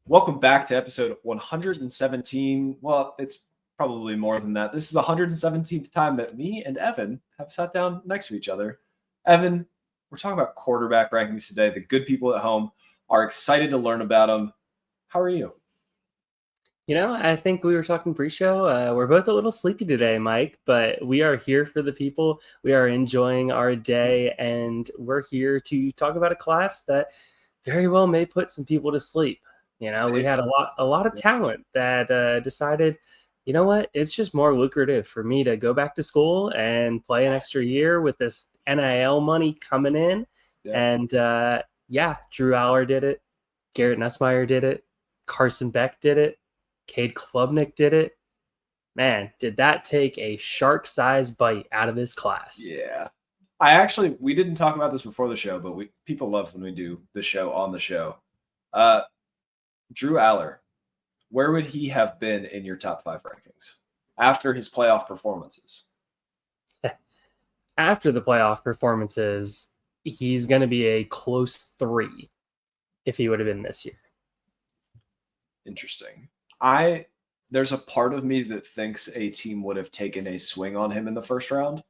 Welcome back to episode 117. Well, it's probably more than that. This is the 117th time that me and Evan have sat down next to each other. Evan, we're talking about quarterback rankings today. The good people at home are excited to learn about them. How are you? I think we were talking pre-show. We're both a little sleepy today, Mike, but we are here for the people. We are enjoying our day, and we're here to talk about a class that very well may put some people to sleep. We had a lot of talent that decided, you know what, it's just more lucrative for me to go back to school and play an extra year with this NIL money coming in. Yeah. And Drew Aller did it. Garrett Nussmeier did it. Carson Beck did it. Cade Klubnik did it. Man, did that take a shark-sized bite out of this class? Yeah. We didn't talk about this before the show, but people love when we do the show on the show. Drew Aller, where would he have been in your top 5 rankings after his playoff performances? After the playoff performances, he's going to be a close 3 if he would have been this year. Interesting. There's a part of me that thinks a team would have taken a swing on him in the first round.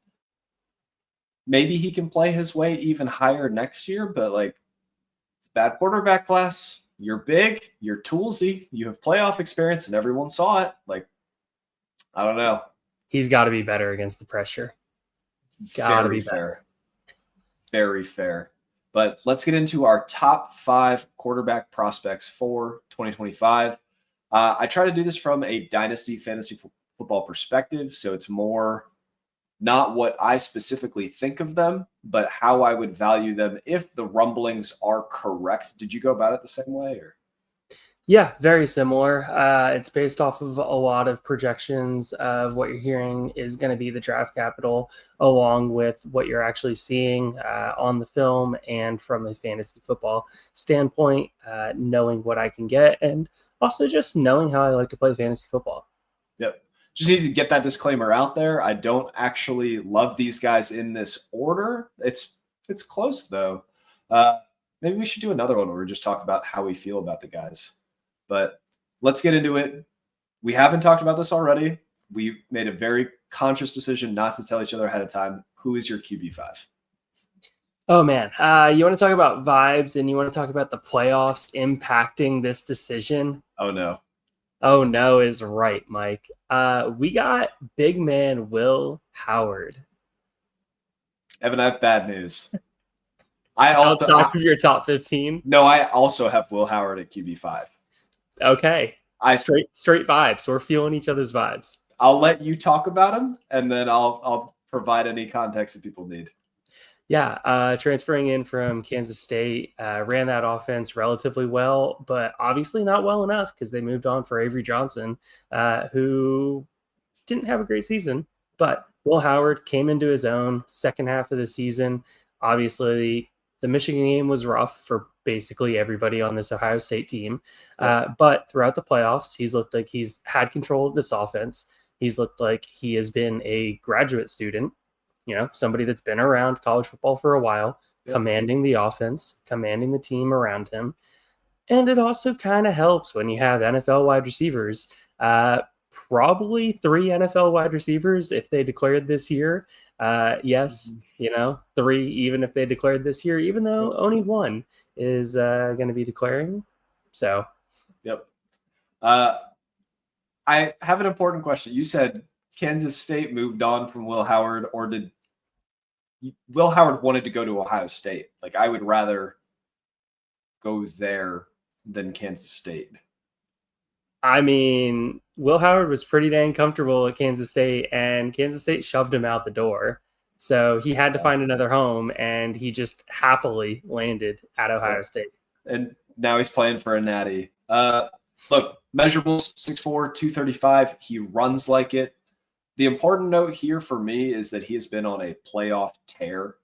Maybe he can play his way even higher next year, but it's a bad quarterback class. You're big, you're toolsy, you have playoff experience, and everyone saw it. I don't know. He's got to be better against the pressure. Got to be better. Very fair. But let's get into our top 5 quarterback prospects for 2025. I try to do this from a Dynasty fantasy football perspective, so it's more not what I specifically think of them, but how I would value them if the rumblings are correct. Did you go about it the same way? Or? Yeah, very similar. It's based off of a lot of projections of what you're hearing is going to be the draft capital, along with what you're actually seeing on the film and from a fantasy football standpoint, knowing what I can get, and also just knowing how I like to play fantasy football. Yep. Just need to get that disclaimer out there. I don't actually love these guys in this order. It's close, though. Maybe we should do another one where we just talk about how we feel about the guys. But let's get into it. We haven't talked about this already. We made a very conscious decision not to tell each other ahead of time. Who is your QB5? Oh, man. You want to talk about vibes and you want to talk about the playoffs impacting this decision? Oh, no. Oh, no is right, Mike. We got big man Will Howard. Evan, I have bad news. Outside of your top 15? No, I also have Will Howard at QB5. Okay. Straight vibes. We're feeling each other's vibes. I'll let you talk about him, and then I'll provide any context that people need. Yeah, transferring in from Kansas State, ran that offense relatively well, but obviously not well enough because they moved on for Avery Johnson, who didn't have a great season. But Will Howard came into his own second half of the season. Obviously, the Michigan game was rough for basically everybody on this Ohio State team. But throughout the playoffs, he's looked like he's had control of this offense. He's looked like he has been a graduate student, somebody that's been around college football for a while, commanding the offense, commanding the team around him. And it also kind of helps when you have NFL wide receivers, probably 3 NFL wide receivers if they declared this year. Yes, 3 even if they declared this year, even though only 1 is going to be declaring. So, yep. I have an important question. You said Kansas State moved on from Will Howard, or did Will Howard wanted to go to Ohio State? I would rather go there than Kansas State. I mean, Will Howard was pretty dang comfortable at Kansas State, and Kansas State shoved him out the door. So he had to find another home, and he just happily landed at Ohio State. And now he's playing for a natty. Look, measurables, 6'4", 235. He runs like it. The important note here for me is that he has been on a playoff tear.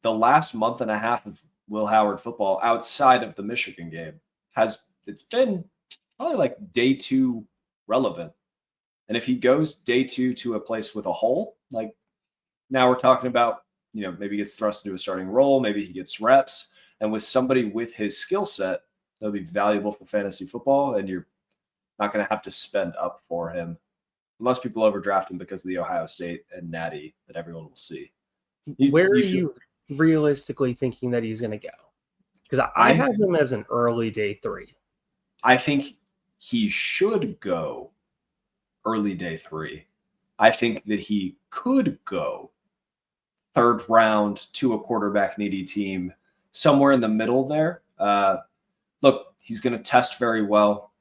The last month and a half of Will Howard football outside of the Michigan game it's been probably day 2 relevant. And if he goes day 2 to a place with a hole, now we're talking about, maybe he gets thrust into a starting role, maybe he gets reps. And with somebody with his skill set, that'll be valuable for fantasy football, and you're not going to have to spend up for him unless people overdraft him because of the Ohio State and Natty that everyone will see. Where are you realistically thinking that he's going to go? Because I have him as an early day 3. I think he should go early day 3. I think that he could go 3rd round to a quarterback needy team, somewhere in the middle there. Look, he's going to test very well.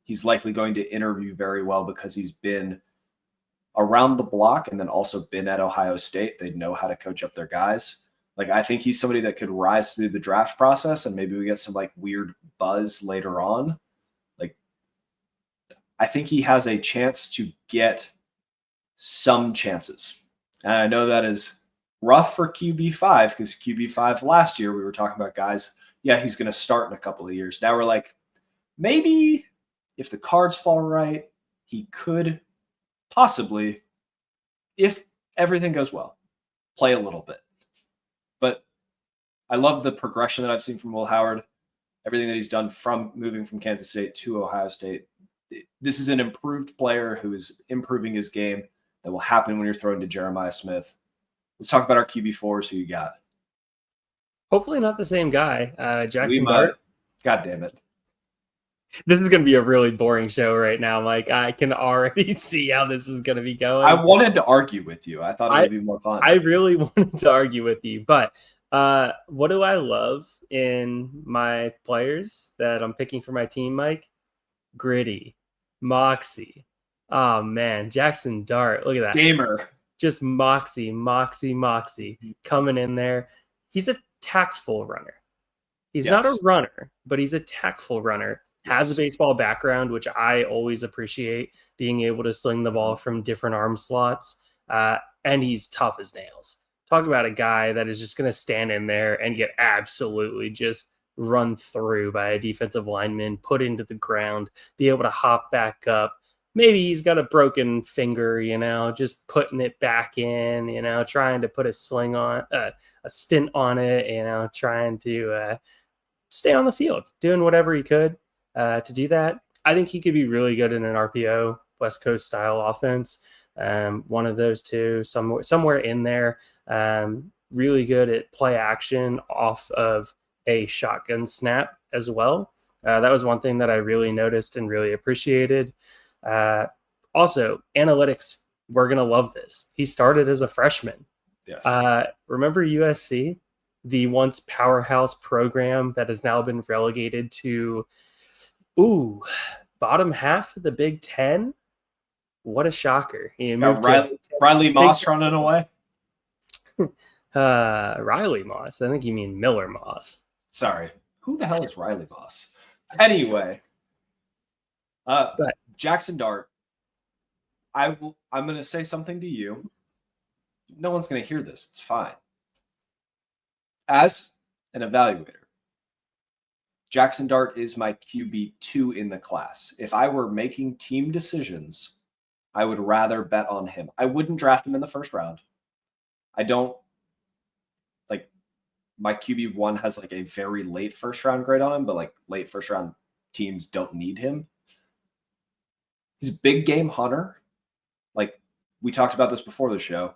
He's likely going to interview very well because he's been around the block and then also been at Ohio State. They know how to coach up their guys. Like, I think he's somebody that could rise through the draft process, and maybe we get some like weird buzz later on. Like, I think he has a chance to get some chances. And I know that is rough for QB5 because QB5 last year, we were talking about guys, yeah, he's going to start in a couple of years. Now we're like, maybe if the cards fall right, he could possibly, if everything goes well, play a little bit. But I love the progression that I've seen from Will Howard, everything that he's done from moving from Kansas State to Ohio State. This is an improved player who is improving his game. That will happen when you're throwing to Jeremiah Smith. Let's talk about our QB4s. Who you got? Hopefully not the same guy. Jackson Dart. God damn it. This is going to be a really boring show right now, Mike. I can already see how this is going to be going. I wanted to argue with you. I thought it would be more fun. I really wanted to argue with you. But what do I love in my players that I'm picking for my team, Mike? Gritty, moxie. Oh, man. Jackson Dart. Look at that. Gamer. Just moxie coming in there. He's a tactful runner. He's not a runner, but he's a tactful runner. Has a baseball background, which I always appreciate, being able to sling the ball from different arm slots. And he's tough as nails. Talk about a guy that is just going to stand in there and get absolutely just run through by a defensive lineman, put into the ground, be able to hop back up. Maybe he's got a broken finger, just putting it back in, trying to put a sling on, a stint on it, trying to stay on the field, doing whatever he could to do that. I think he could be really good in an RPO, West Coast style offense. One of those two, somewhere in there. Really good at play action off of a shotgun snap as well. That was one thing that I really noticed and really appreciated. Also, analytics, we're going to love this. He started as a freshman. Yes. Remember USC, the once powerhouse program that has now been relegated to, bottom half of the Big Ten? What a shocker. He moved Riley Moss running away? Riley Moss. I think you mean Miller Moss. Sorry. Who the hell is Riley Moss? Anyway. But Jackson Dart, I'm going to say something to you. No one's going to hear this. It's fine. As an evaluator, Jackson Dart is my QB2 in the class. If I were making team decisions, I would rather bet on him. I wouldn't draft him in the first round. I don't like my QB1 has like a very late first round grade on him, but like late first round teams don't need him. He's a big game hunter. Like we talked about this before the show.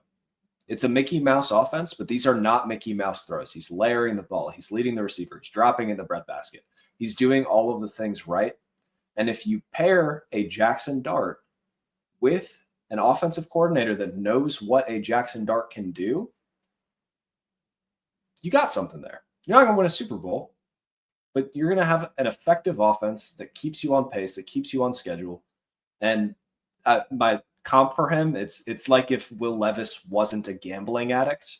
It's a Mickey Mouse offense, but these are not Mickey Mouse throws. He's layering the ball. He's leading the receiver. He's dropping in the breadbasket. He's doing all of the things right. And if you pair a Jackson Dart with an offensive coordinator that knows what a Jackson Dart can do, you got something there. You're not going to win a Super Bowl, but you're going to have an effective offense that keeps you on pace, that keeps you on schedule. And my comp for him, it's like if Will Levis wasn't a gambling addict.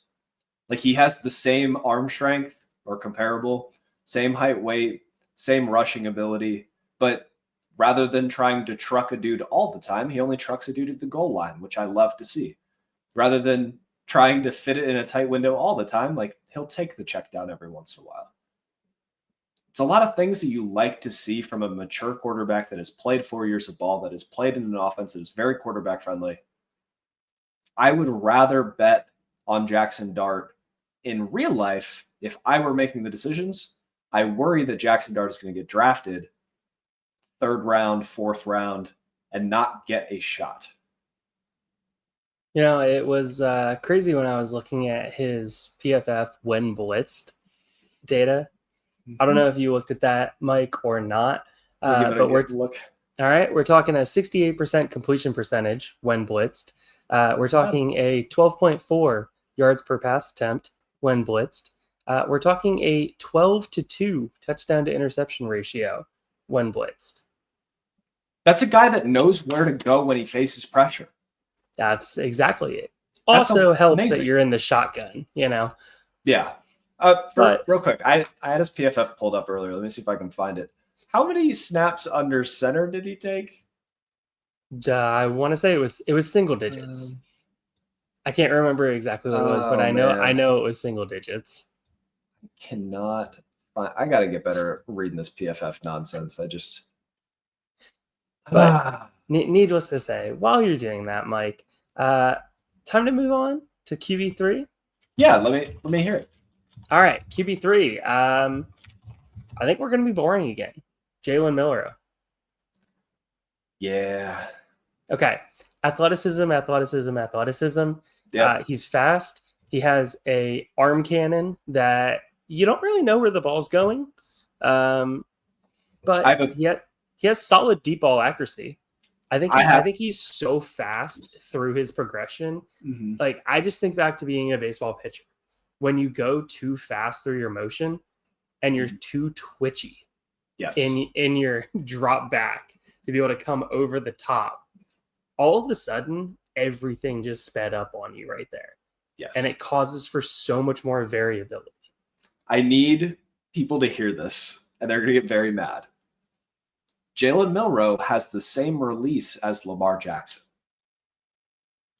Like he has the same arm strength or comparable, same height, weight, same rushing ability, but rather than trying to truck a dude all the time, he only trucks a dude at the goal line, which I love to see. Rather than trying to fit it in a tight window all the time, like he'll take the check down every once in a while. It's a lot of things that you like to see from a mature quarterback that has played 4 years of ball, that has played in an offense that is very quarterback friendly. I would rather bet on Jackson Dart in real life if I were making the decisions I worry that Jackson Dart is going to get drafted 3rd round, 4th round, and not get a shot. It was crazy when I was looking at his PFF when blitzed data. I don't know if you looked at that, Mike, or not. But we're look. All right. We're talking a 68% completion percentage when blitzed. We're talking a 12.4 yards per pass attempt when blitzed. We're talking a 12-2 touchdown to interception ratio when blitzed. That's a guy that knows where to go when he faces pressure. That's exactly it. Also helps that you're in the shotgun, Yeah. Real quick, I had his PFF pulled up earlier. Let me see if I can find it. How many snaps under center did he take? I want to say it was single digits. I can't remember exactly what it was, but I know it was single digits. I cannot find. I got to get better at reading this PFF nonsense. But needless to say, while you're doing that, Mike, time to move on to QB3. Yeah, let me hear it. All right, QB3. I think we're going to be boring again. Jalen Milroe. Yeah. Okay. Athleticism. Yeah. He's fast. He has a arm cannon that you don't really know where the ball's going. But he has solid deep ball accuracy. I think he's so fast through his progression. Mm-hmm. Like, I just think back to being a baseball pitcher. When you go too fast through your motion and you're too twitchy in your drop back to be able to come over the top, all of a sudden, everything just sped up on you right there. Yes. And it causes for so much more variability. I need people to hear this, and they're going to get very mad. Jalen Milroe has the same release as Lamar Jackson.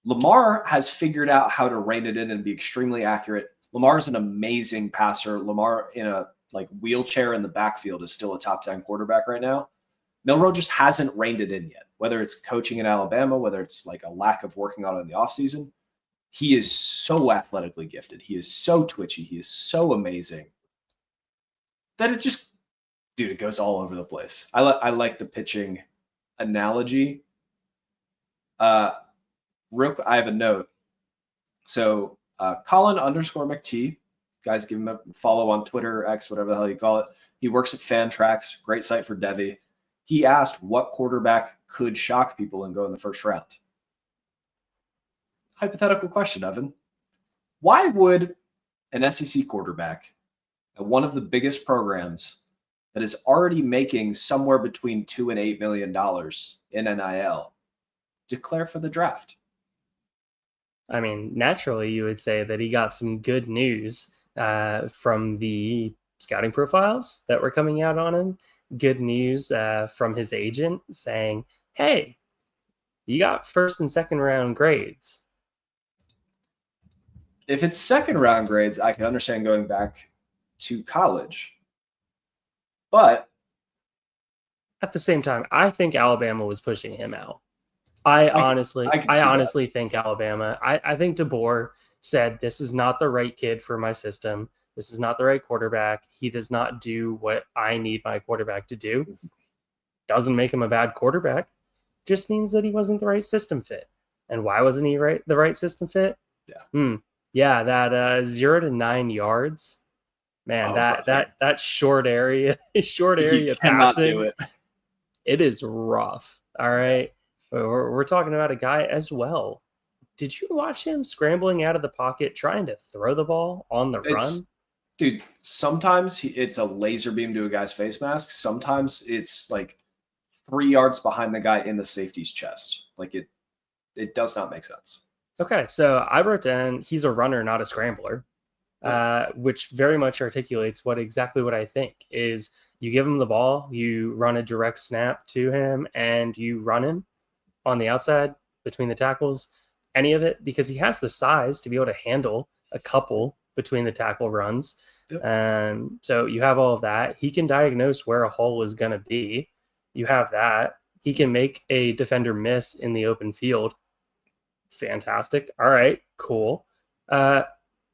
Lamar has figured out how to rein it in and be extremely accurate. Lamar is an amazing passer. Lamar in a wheelchair in the backfield is still a top 10 quarterback right now. Milroe just hasn't reined it in yet, whether it's coaching in Alabama, whether it's like a lack of working on it in the offseason. He is so athletically gifted. He is so twitchy. He is so amazing that it goes all over the place. I like the pitching analogy. I have a note. So Colin_McT, guys, give him a follow on Twitter, X, whatever the hell you call it. He works at Fantrax, great site for Devi. He asked what quarterback could shock people and go in the first round. Hypothetical question, Evan. Why would an SEC quarterback at one of the biggest programs that is already making somewhere between $2 and $8 million in NIL declare for the draft? I mean, naturally, you would say that he got some good news from the scouting profiles that were coming out on him. Good news from his agent saying, hey, you got 1st and 2nd round grades. If it's 2nd round grades, I can understand going back to college. But at the same time, I think Alabama was pushing him out. I honestly think Alabama. I think DeBoer said, this is not the right kid for my system. This is not the right quarterback. He does not do what I need my quarterback to do. Doesn't make him a bad quarterback. Just means that he wasn't the right system fit. And why wasn't he the right system fit? Yeah. That 0 to 9 yards. Man, that short area passing. It is rough. All right. We're talking about a guy as well. Did you watch him scrambling out of the pocket trying to throw the ball on the run? Dude, sometimes it's a laser beam to a guy's face mask. Sometimes it's like 3 yards behind the guy in the safety's chest. Like it does not make sense. Okay, so I wrote down he's a runner, not a scrambler, which very much articulates exactly what I think is you give him the ball, you run a direct snap to him, and you run him on the outside between the tackles, any of it, because he has the size to be able to handle a couple between the tackle runs. Yep. So you have all of that. He can diagnose where a hole is going to be. You have that. He can make a defender miss in the open field. Fantastic. All right, cool.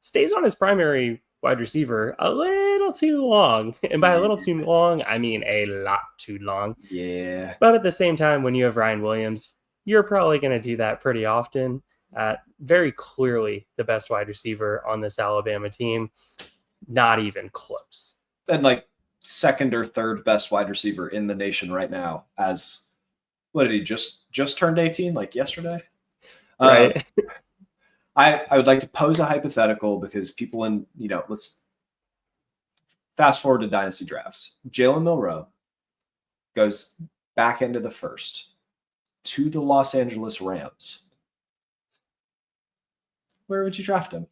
Stays on his primary wide receiver a little too long. And by a little too long, I mean a lot too long. Yeah. But at the same time, when you have Ryan Williams, you're probably going to do that pretty often. Very clearly the best wide receiver on this Alabama team. Not even close. And like second or third best wide receiver in the nation right now. As what did he just turned 18 like yesterday? Right. I would like to pose a hypothetical because people let's fast forward to dynasty drafts. Jalen Milroe goes back into the first to the Los Angeles Rams. Where would you draft him?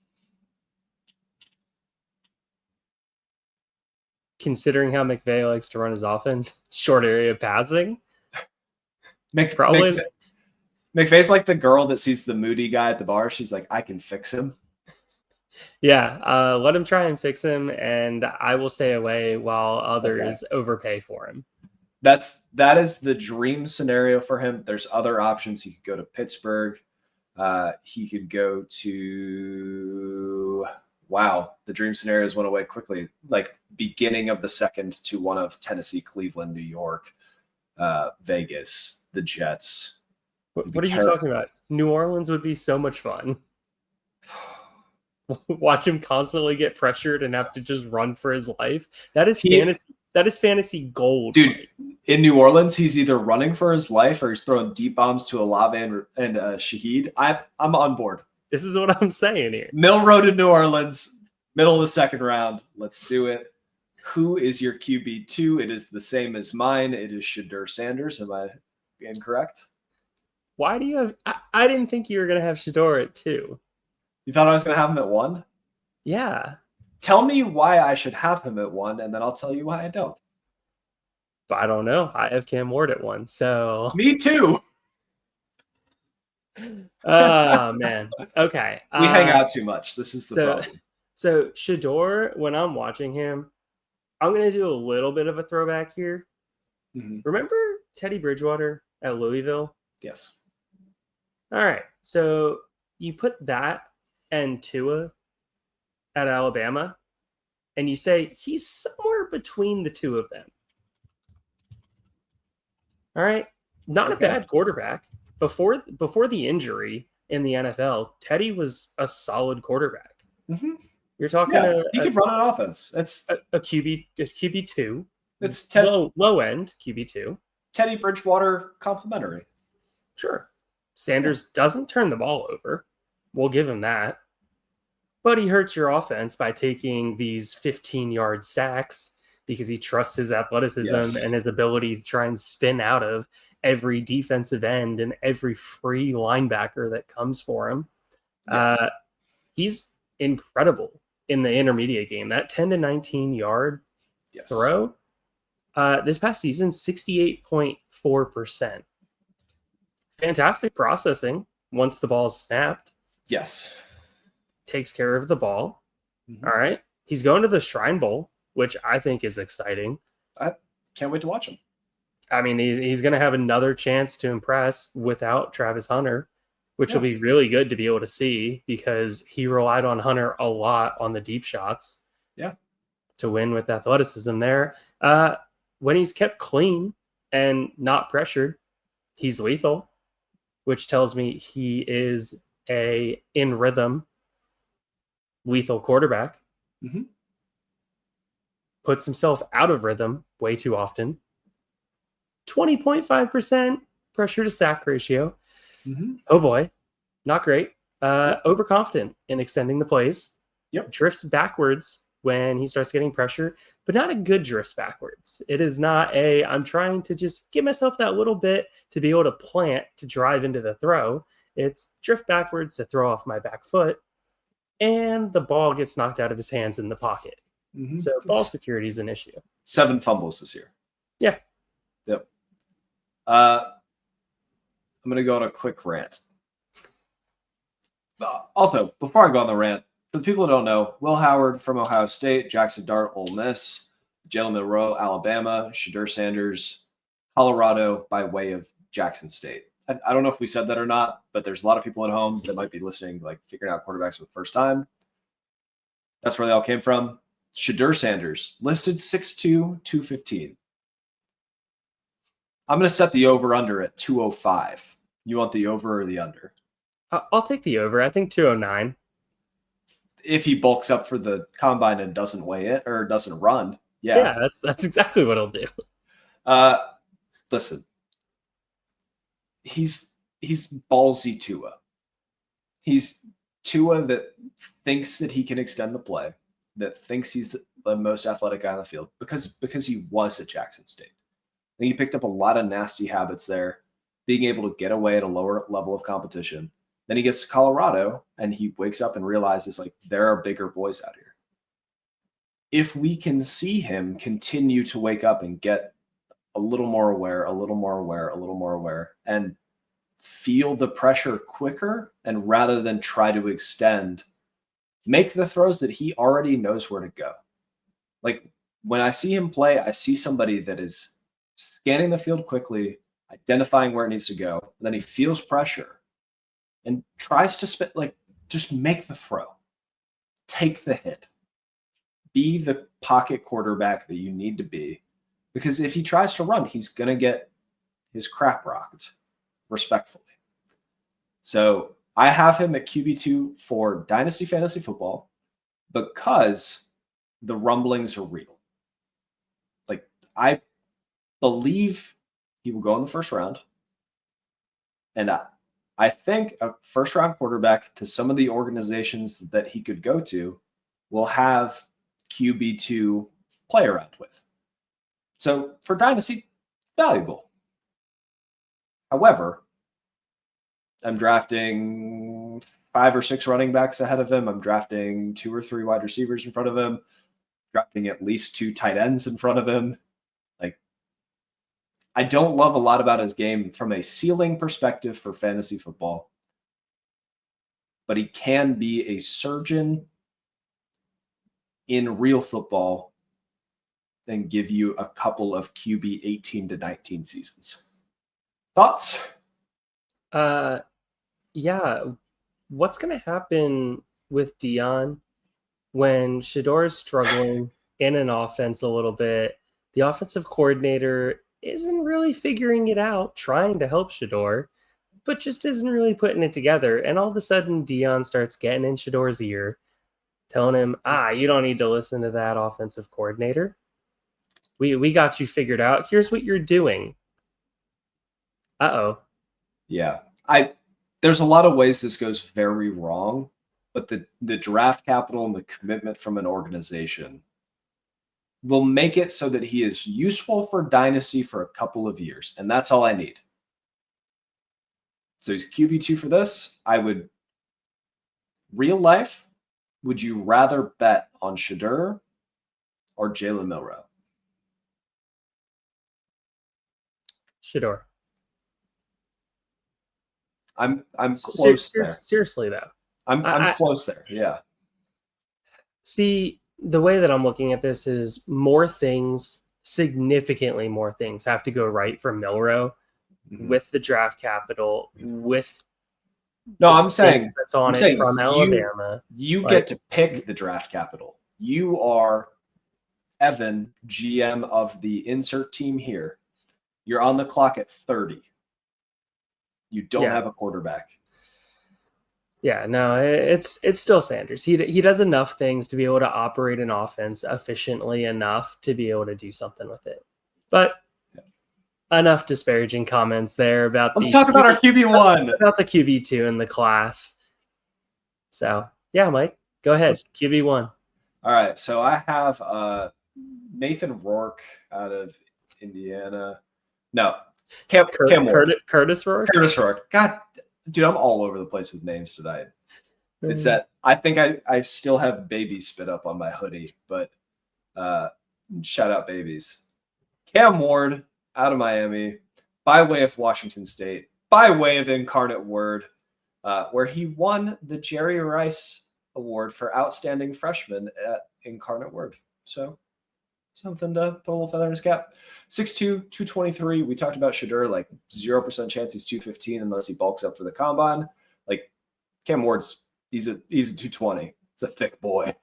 Considering how McVay likes to run his offense, short area passing. Probably. McVay's like the girl that sees the moody guy at the bar. She's like, I can fix him. Yeah, let him try and fix him, and I will stay away while others overpay for him. That is the dream scenario for him. There's other options. He could go to Pittsburgh. He could go to the dream scenarios went away quickly. Like beginning of the second to one of Tennessee, Cleveland, New York, Vegas, the Jets. What are you talking about? New Orleans would be so much fun. Watch him constantly get pressured and have to just run for his life. That is fantasy. That is fantasy gold, dude. Right? In New Orleans, he's either running for his life or he's throwing deep bombs to Olave and Shaheed. I'm on board. This is what I'm saying here. Milroe to New Orleans, middle of the second round. Let's do it. Who is your QB2? It is the same as mine. It is Shedeur Sanders. Am I incorrect? Why do you have? I didn't think you were going to have Shedeur at 2. You thought I was going to have him at 1? Yeah. Tell me why I should have him at 1, and then I'll tell you why I don't. I don't know. I have Cam Ward at 1, so. Me too. Oh, man. Okay. We hang out too much. This is the problem. So Shedeur, when I'm watching him, I'm going to do a little bit of a throwback here. Mm-hmm. Remember Teddy Bridgewater at Louisville? Yes. All right. So you put that and Tua at Alabama, and you say he's somewhere between the two of them. All right. Not a bad quarterback. Before the injury in the NFL, Teddy was a solid quarterback. Mm-hmm. You're talking he could run an offense. It's a QB2. It's low end QB2. Teddy Bridgewater complimentary. Sure. Sanders doesn't turn the ball over. We'll give him that. But he hurts your offense by taking these 15-yard sacks because he trusts his athleticism and his ability to try and spin out of every defensive end and every free linebacker that comes for him. Yes. He's incredible in the intermediate game. That 10 to 19-yard throw, this past season, 68.4%. Fantastic processing once the ball's snapped. Yes. Takes care of the ball. Mm-hmm. All right. He's going to the Shrine Bowl, which I think is exciting. I can't wait to watch him. I mean, he's going to have another chance to impress without Travis Hunter, which will be really good to be able to see because he relied on Hunter a lot on the deep shots. Yeah. To win with athleticism there. When he's kept clean and not pressured, he's lethal, which tells me he is a in rhythm lethal quarterback. Mm-hmm. Puts himself out of rhythm way too often. 20.5% pressure to sack ratio. Mm-hmm. Oh boy, not great. Overconfident in extending the plays. Yep. Drifts backwards when he starts getting pressure, but not a good drifts backwards. It is not I'm trying to just give myself that little bit to be able to plant to drive into the throw. It's drift backwards to throw off my back foot, and the ball gets knocked out of his hands in the pocket. Mm-hmm. So ball security is an issue. 7 fumbles this year. Yeah. Yep. I'm going to go on a quick rant. Also, before I go on the rant, for the people who don't know, Will Howard from Ohio State, Jackson Dart, Ole Miss, Jalen Milroe, Alabama, Shedeur Sanders, Colorado by way of Jackson State. I don't know if we said that or not, but there's a lot of people at home that might be listening, like figuring out quarterbacks for the first time. That's where they all came from. Shedeur Sanders, listed 6'2", 215. I'm going to set the over-under at 205. You want the over or the under? I'll take the over. I think 209. If he bulks up for the combine and doesn't weigh it or doesn't run, Yeah, that's exactly what he'll do. Listen, he's ballsy Tua. He's Tua that thinks that he can extend the play, that thinks he's the most athletic guy on the field because he was at Jackson State. I think he picked up a lot of nasty habits there, being able to get away at a lower level of competition. Then he gets to Colorado and he wakes up and realizes like there are bigger boys out here. If we can see him continue to wake up and get a little more aware, and feel the pressure quicker, and rather than try to extend, make the throws that he already knows where to go. Like when I see him play, I see somebody that is scanning the field quickly, identifying where it needs to go. Then he feels pressure and tries to just make the throw, take the hit, be the pocket quarterback that you need to be. Because if he tries to run, he's going to get his crap rocked, respectfully. So I have him at QB2 for Dynasty Fantasy Football because the rumblings are real. Like, I believe he will go in the first round. And I think a first-round quarterback to some of the organizations that he could go to will have QB2 play around with. So for Dynasty, valuable. However, I'm drafting 5 or 6 running backs ahead of him. I'm drafting 2 or 3 wide receivers in front of him, drafting at least 2 tight ends in front of him. Like, I don't love a lot about his game from a ceiling perspective for fantasy football, but he can be a surgeon in real football and give you a couple of QB 18 to 19 seasons. Thoughts? Yeah. What's going to happen with Dion when Shedeur is struggling in an offense a little bit? The offensive coordinator isn't really figuring it out, trying to help Shedeur, but just isn't really putting it together. And all of a sudden, Dion starts getting in Shedeur's ear, telling him, you don't need to listen to that offensive coordinator. We got you figured out. Here's what you're doing. Uh-oh. Yeah. There's a lot of ways this goes very wrong, but the draft capital and the commitment from an organization will make it so that he is useful for Dynasty for a couple of years, and that's all I need. So he's QB2 for this. Real life, would you rather bet on Shedeur or Jalen Milroe? Shedeur. I'm close there. Seriously though. I'm close there. Yeah. See, the way that I'm looking at this is significantly more things have to go right for Milroe with the draft capital, with I'm saying that's on it from Alabama. You get to pick the draft capital. You are Evan, GM of the insert team here. You're on the clock at 30. You don't have a quarterback. Yeah, no, it's still Sanders. He does enough things to be able to operate an offense efficiently enough to be able to do something with it. But enough disparaging comments there about. Let's talk about our QB1. About the QB2 in the class. So yeah, Mike, go ahead. QB1. All right, so I have Nathan Rourke out of Indiana. No, Cam Ward. Curtis Rourke. Curtis Rourke. God, dude, I'm all over the place with names tonight. It's that I think I still have baby spit up on my hoodie, but shout out babies. Cam Ward out of Miami, by way of Washington State, by way of Incarnate Word, where he won the Jerry Rice Award for Outstanding Freshman at Incarnate Word. So something to put a little feather in his cap. 6'2", 223. We talked about Shedeur, like 0% chance he's 215 unless he bulks up for the combine. Like Cam Ward's, he's a 220. It's a thick boy.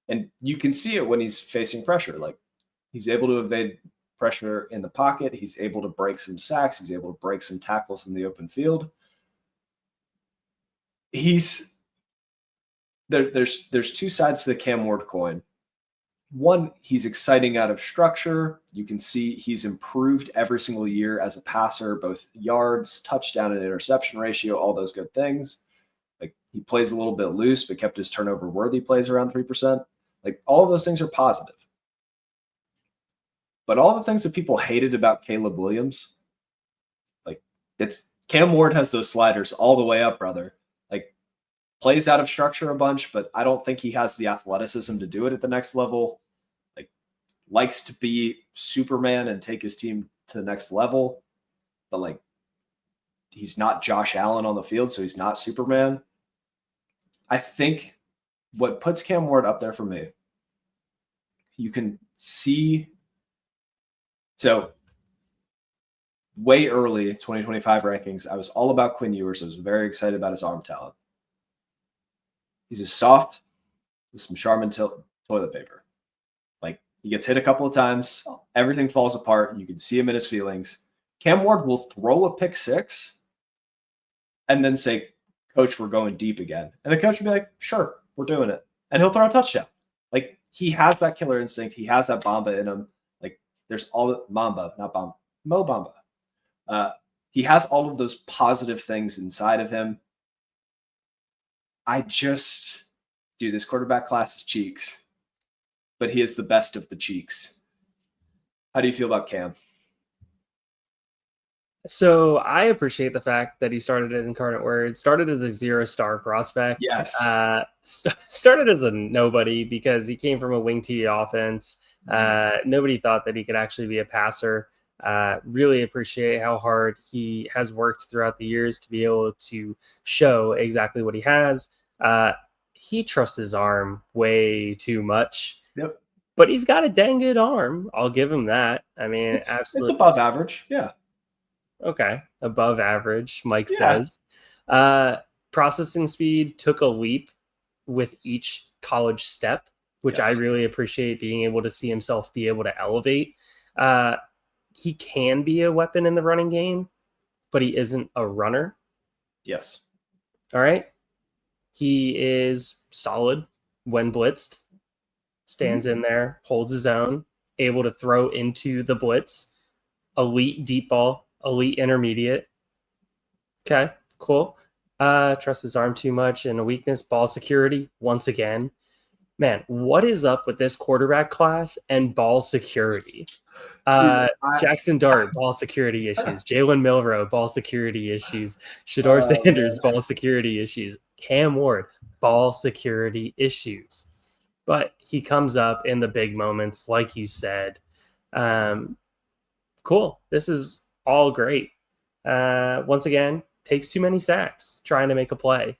And you can see it when he's facing pressure. Like, he's able to evade pressure in the pocket. He's able to break some sacks. He's able to break some tackles in the open field. There's two sides to the Cam Ward coin. One, he's exciting out of structure. You can see he's improved every single year as a passer, both yards, touchdown, and interception ratio, all those good things. Like, he plays a little bit loose, but kept his turnover worthy plays around 3%. Like, all of those things are positive. But all the things that people hated about Caleb Williams, like, it's Cam Ward has those sliders all the way up, brother. Like, plays out of structure a bunch, but I don't think he has the athleticism to do it at the next level. Like, likes to be Superman and take his team to the next level, but like, he's not Josh Allen on the field, so he's not Superman. I think what puts Cam Ward up there for me, you can see. So way early 2025 rankings, I was all about Quinn Ewers. I was very excited about his arm talent. He's just soft with some Charmin toilet paper. Like, he gets hit a couple of times, everything falls apart. You can see him in his feelings. Cam Ward will throw a pick six and then say, "Coach, we're going deep again." And the coach will be like, "Sure, we're doing it." And he'll throw a touchdown. Like, he has that killer instinct. He has that Bamba in him. Like, there's all the Mamba, not Bamba, Mo Bamba. He has all of those positive things inside of him. This quarterback class is cheeks, but he is the best of the cheeks. How do you feel about Cam? So I appreciate the fact that he started at Incarnate Word, started as a 0-star prospect. Yes. Started as a nobody because he came from a wing T offense. Nobody thought that he could actually be a passer. Really appreciate how hard he has worked throughout the years to be able to show exactly what he has. He trusts his arm way too much. Yep. But he's got a dang good arm. I'll give him that. I mean, it's above average. Yeah. Okay. Above average, Mike says. Processing speed took a leap with each college step, which I really appreciate, being able to see himself be able to elevate. He can be a weapon in the running game, but he isn't a runner. Yes. All right. He is solid when blitzed, stands in there, holds his own, able to throw into the blitz, elite deep ball, elite intermediate. Okay, cool. Trust his arm too much, and a weakness, ball security, once again. Man, what is up with this quarterback class and ball security? Jackson Dart, ball security issues. Jalen Milrow, ball security issues. Shedeur Sanders, ball security issues. Cam Ward, ball security issues. But he comes up in the big moments, like you said. Cool. This is all great. Once again, takes too many sacks trying to make a play.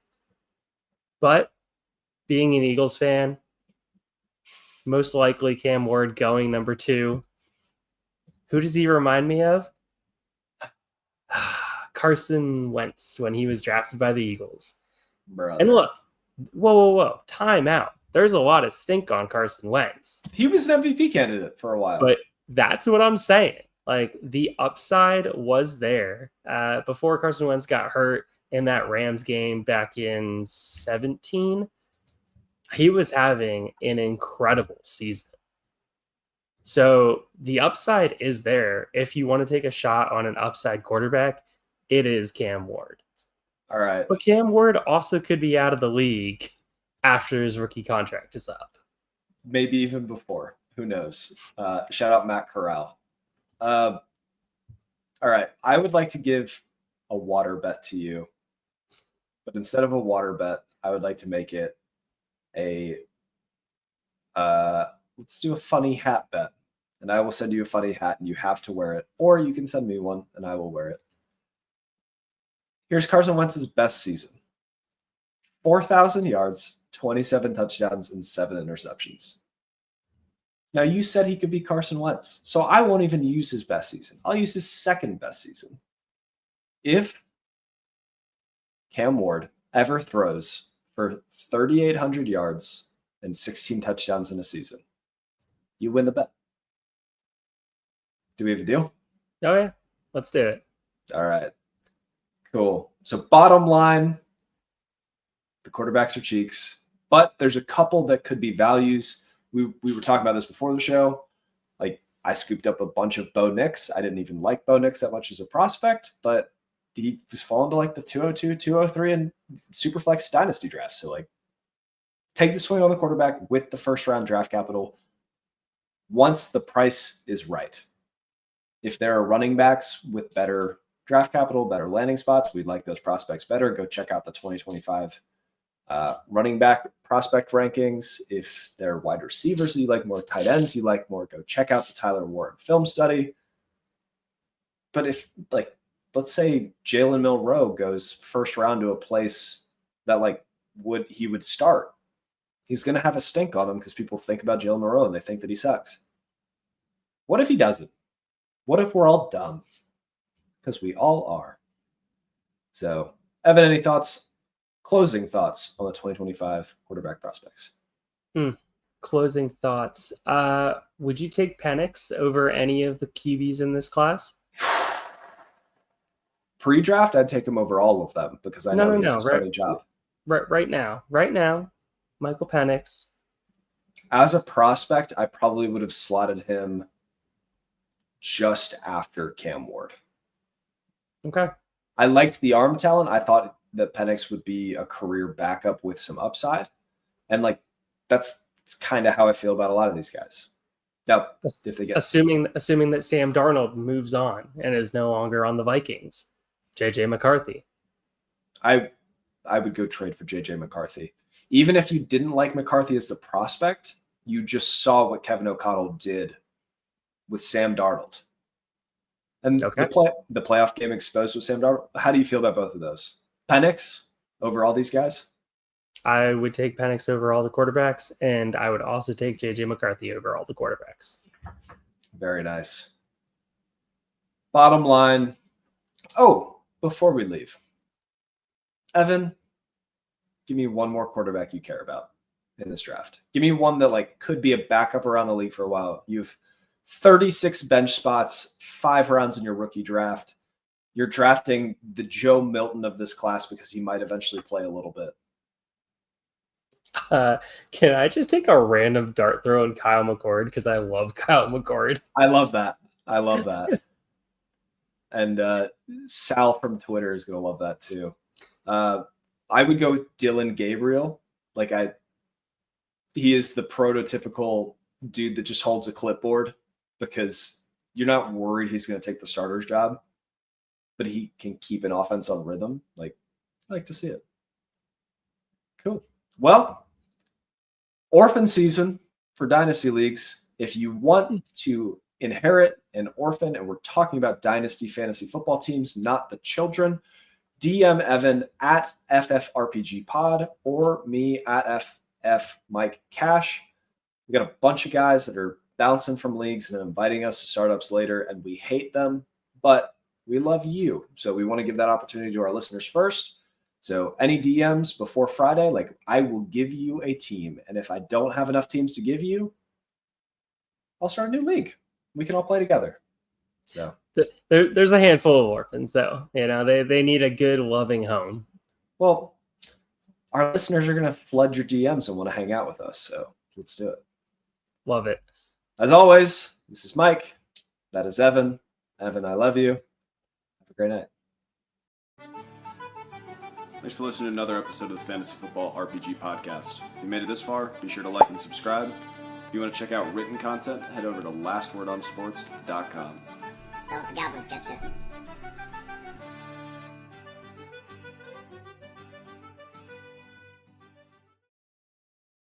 But being an Eagles fan, most likely Cam Ward going number 2. Who does he remind me of? Carson Wentz when he was drafted by the Eagles. Brother. And look, whoa, time out. There's a lot of stink on Carson Wentz. He was an MVP candidate for a while. But that's what I'm saying. Like, the upside was there before Carson Wentz got hurt in that Rams game back in 2017. He was having an incredible season. So the upside is there. If you want to take a shot on an upside quarterback, it is Cam Ward. All right. But Cam Ward also could be out of the league after his rookie contract is up. Maybe even before. Who knows? Shout out Matt Corral. All right. I would like to give a water bet to you. But instead of a water bet, I would like to make it let's do a funny hat bet. And I will send you a funny hat and you have to wear it. Or you can send me one and I will wear it. Here's Carson Wentz's best season. 4,000 yards, 27 touchdowns, and 7 interceptions. Now, you said he could be Carson Wentz, so I won't even use his best season. I'll use his second best season. If Cam Ward ever throws for 3,800 yards, and 16 touchdowns in a season. You win the bet. Do we have a deal? Oh, yeah. Let's do it. All right. Cool. So bottom line, the quarterbacks are cheeks, but there's a couple that could be values. We were talking about this before the show. Like, I scooped up a bunch of Bo Nix. I didn't even like Bo Nix that much as a prospect, but he was falling to like the 202, 203 in Superflex Dynasty drafts. So, like, take the swing on the quarterback with the first round draft capital once the price is right. If there are running backs with better draft capital, better landing spots, we'd like those prospects better. Go check out the 2025 running back prospect rankings. If they're wide receivers you like more, tight ends you like more, go check out the Tyler Warren film study. But if, like, let's say Jalen Milroe goes first round to a place that he would start, he's going to have a stink on him because people think about Jalen Milroe and they think that he sucks. What if he doesn't? What if we're all dumb? Because we all are. So, Evan, any thoughts, closing thoughts on the 2025 quarterback prospects? Closing thoughts. Would you take Penix over any of the QBs in this class? Pre-draft, I'd take him over all of them because I know he has a starting job. Right now, Michael Penix. As a prospect, I probably would have slotted him just after Cam Ward. Okay. I liked the arm talent. I thought that Penix would be a career backup with some upside. And that's kind of how I feel about a lot of these guys. Now, if they get assuming that Sam Darnold moves on and is no longer on the Vikings, JJ McCarthy. I would go trade for JJ McCarthy. Even if you didn't like McCarthy as the prospect, you just saw what Kevin O'Connell did with Sam Darnold. And the playoff game exposed with Sam Darnold. How do you feel about both of those? Penix over all these guys? I would take Penix over all the quarterbacks, and I would also take JJ McCarthy over all the quarterbacks. Very nice. Bottom line. Oh, before we leave, Evan, give me one more quarterback you care about in this draft. Give me one that could be a backup around the league for a while. You've 36 bench spots, 5 rounds in your rookie draft. You're drafting the Joe Milton of this class because he might eventually play a little bit. Can I just take a random dart throw on Kyle McCord? Because I love Kyle McCord. I love that. And Sal from Twitter is going to love that too. I would go with Dylan Gabriel. He is the prototypical dude that just holds a clipboard because you're not worried he's going to take the starter's job, but he can keep an offense on rhythm. I like to see it. Cool. Well, orphan season for Dynasty Leagues. If you want to inherit an orphan, and we're talking about Dynasty fantasy football teams, not the children, DM Evan at FFRPGPod or me at FFMikeCash. We got a bunch of guys that are bouncing from leagues and inviting us to startups later, and we hate them, but we love you. So we want to give that opportunity to our listeners first. So any DMs before Friday, I will give you a team. And if I don't have enough teams to give you, I'll start a new league. We can all play together. So there's a handful of orphans, though. They need a good, loving home. Well, our listeners are going to flood your DMs and want to hang out with us. So let's do it. Love it. As always, this is Mike. That is Evan. Evan, I love you. Have a great night. Thanks for listening to another episode of the Fantasy Football RPG Podcast. If you made it this far, be sure to like and subscribe. If you want to check out written content, head over to lastwordonsports.com. Don't let the goblins get you.